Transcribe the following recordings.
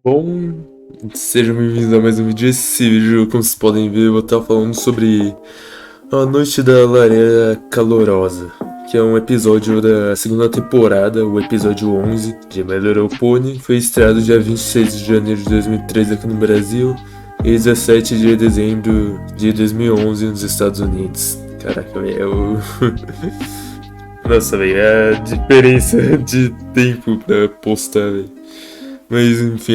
Bom, sejam bem-vindos a mais um vídeo. Esse vídeo, como vocês podem ver, eu vou estar falando sobre a Noite da Lareira Calorosa, que é um episódio da segunda temporada, o episódio 11 de My Little Pony. Foi estreado dia 26 de janeiro de 2013 aqui no Brasil e 17 de dezembro de 2011 nos Estados Unidos. Caraca, velho. Nossa, velho, é a diferença de tempo pra postar, velho. Mas enfim,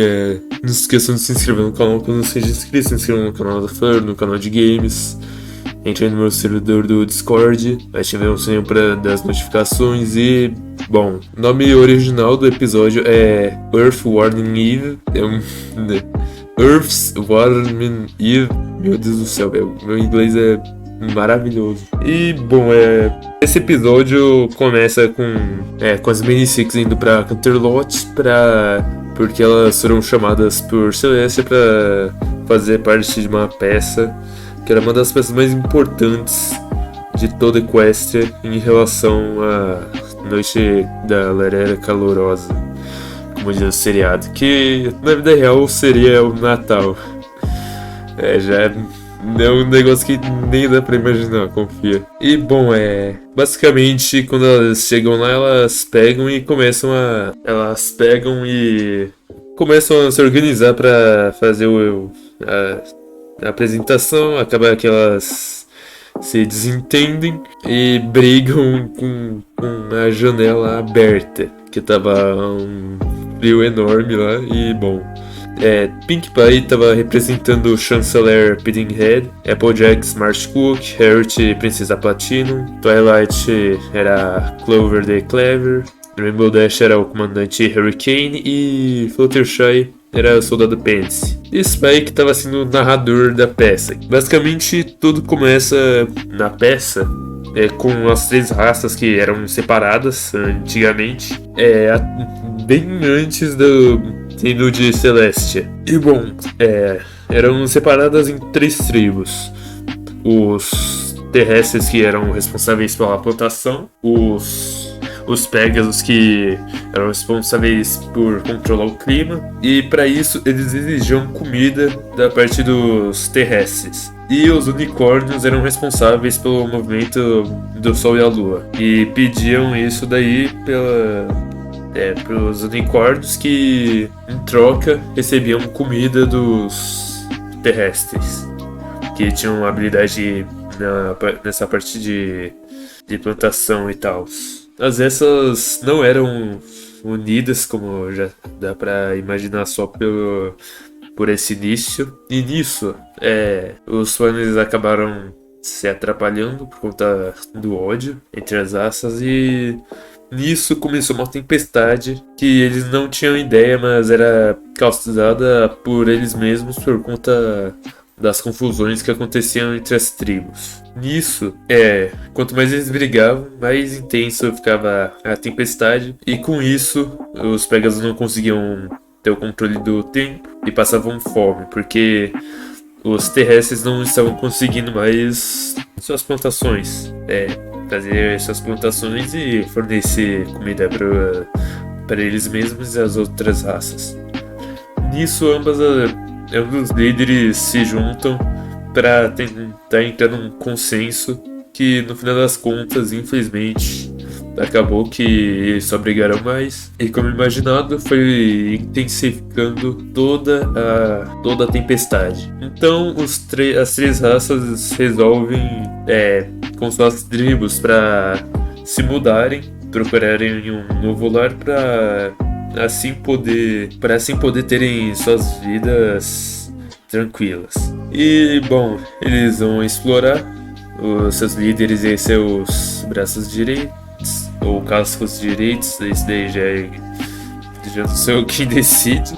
não se esqueçam de se inscrever no canal quando não seja inscrito, se inscrevam no canal da Fleur, no canal de games. Entre no meu servidor do Discord, ativem o sininho para dar as notificações e... Bom, o nome original do episódio é Earth Warning Eve. Earth's Warning Eve. Meu Deus do céu, meu inglês é maravilhoso. E, bom, esse episódio começa com as Mini-Six indo pra Canterlot porque elas foram chamadas por Celestia para fazer parte de uma peça que era uma das peças mais importantes de toda Equestria em relação à Noite da Lareira Calorosa, como diz o seriado, que na vida real seria o Natal. Já é um negócio que nem dá pra imaginar, confia. E bom, basicamente quando elas chegam lá, elas pegam e começam a se organizar pra fazer a apresentação. Acaba que elas se desentendem e brigam com a janela aberta, que tava um frio enorme lá. E bom, Pinkie Pie estava representando o Chanceler Puddinghead, Applejack Smart Cook, Harriet Princesa Platinum, Twilight era Clover the Clever, Rainbow Dash era o comandante Hurricane e Fluttershy era o soldado Pence. E Spike estava sendo o narrador da peça. Basicamente tudo começa na peça com as três raças que eram separadas antigamente, bem antes do reino de Celestia. E bom, eram separadas em três tribos: os terrestres, que eram responsáveis pela plantação, os Pegasus, que eram responsáveis por controlar o clima, e para isso eles exigiam comida da parte dos terrestres. E os unicórnios eram responsáveis pelo movimento do Sol e a Lua, e pediam isso daí pelos unicórnios, que em troca recebiam comida dos terrestres, que tinham habilidade nessa parte de plantação e tal. Mas essas não eram unidas, como já dá pra imaginar só por esse início. E nisso, os fãs acabaram se atrapalhando por conta do ódio entre as raças, e nisso começou uma tempestade que eles não tinham ideia, mas era causada por eles mesmos por conta das confusões que aconteciam entre as tribos. Nisso, quanto mais eles brigavam, mais intenso ficava a tempestade, e com isso os Pegasus não conseguiam ter o controle do tempo e passavam fome, porque os terrestres não estavam conseguindo mais suas plantações, fazer suas plantações e fornecer comida para eles mesmos e as outras raças. Nisso, ambos os líderes se juntam para tentar entrar num consenso que, no final das contas, infelizmente, acabou que eles só brigaram mais, e, como imaginado, foi intensificando toda a tempestade. Então as três raças resolvem com suas tribos para se mudarem, procurarem um novo lar para assim poder terem suas vidas tranquilas. E bom, eles vão explorar os seus líderes e seus braços direitos, ou cascos direitos. Isso daí já não sei quem decide.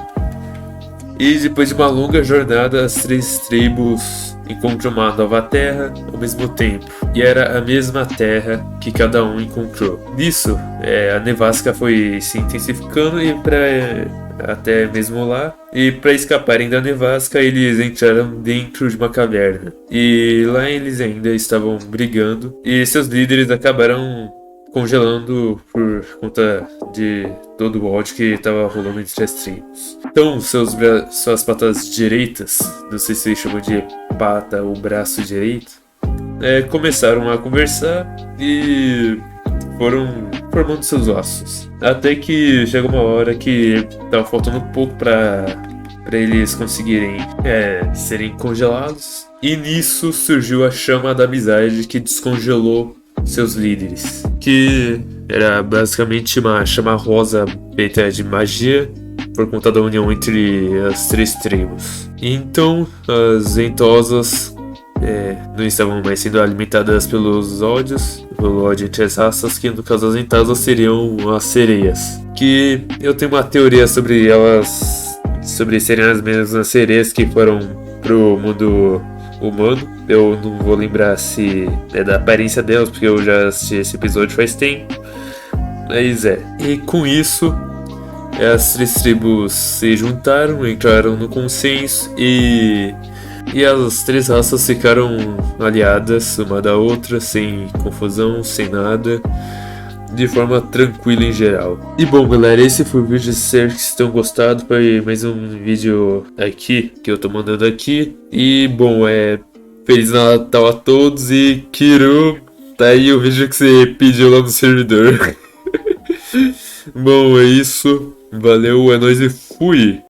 E depois de uma longa jornada, as três tribos encontram uma nova terra ao mesmo tempo, e era a mesma terra que cada um encontrou. Nisso, a nevasca foi se intensificando, e até mesmo lá, e para escaparem da nevasca, eles entraram dentro de uma caverna, e lá eles ainda estavam brigando, e seus líderes acabaram congelando por conta de todo o ódio que estava rolando entre as tribos. Então, suas patas direitas, não sei se eles chamam de pata ou braço direito, começaram a conversar e foram formando seus ossos. Até que chega uma hora que tava faltando um pouco para eles conseguirem serem congelados. E nisso surgiu a chama da amizade que descongelou seus líderes, que era basicamente uma chama rosa feita de magia por conta da união entre as três tribos. Então as ventosas não estavam mais sendo alimentadas pelo ódio entre as raças, que no caso as ventosas seriam as sereias. Que eu tenho uma teoria sobre elas, sobre serem as mesmas sereias que foram pro mundo humano. Eu não vou lembrar se é da aparência delas, porque eu já assisti esse episódio faz tempo. Mas e com isso as três tribos se juntaram, entraram no consenso e as três raças ficaram aliadas uma da outra, sem confusão, sem nada, de forma tranquila em geral. E bom, galera, esse foi o vídeo. Espero que vocês tenham gostado. Foi mais um vídeo aqui que eu tô mandando aqui. E bom, Feliz Natal a todos e Kiru, tá aí o vídeo que você pediu lá no servidor. Bom, é isso. Valeu, é nóis e fui!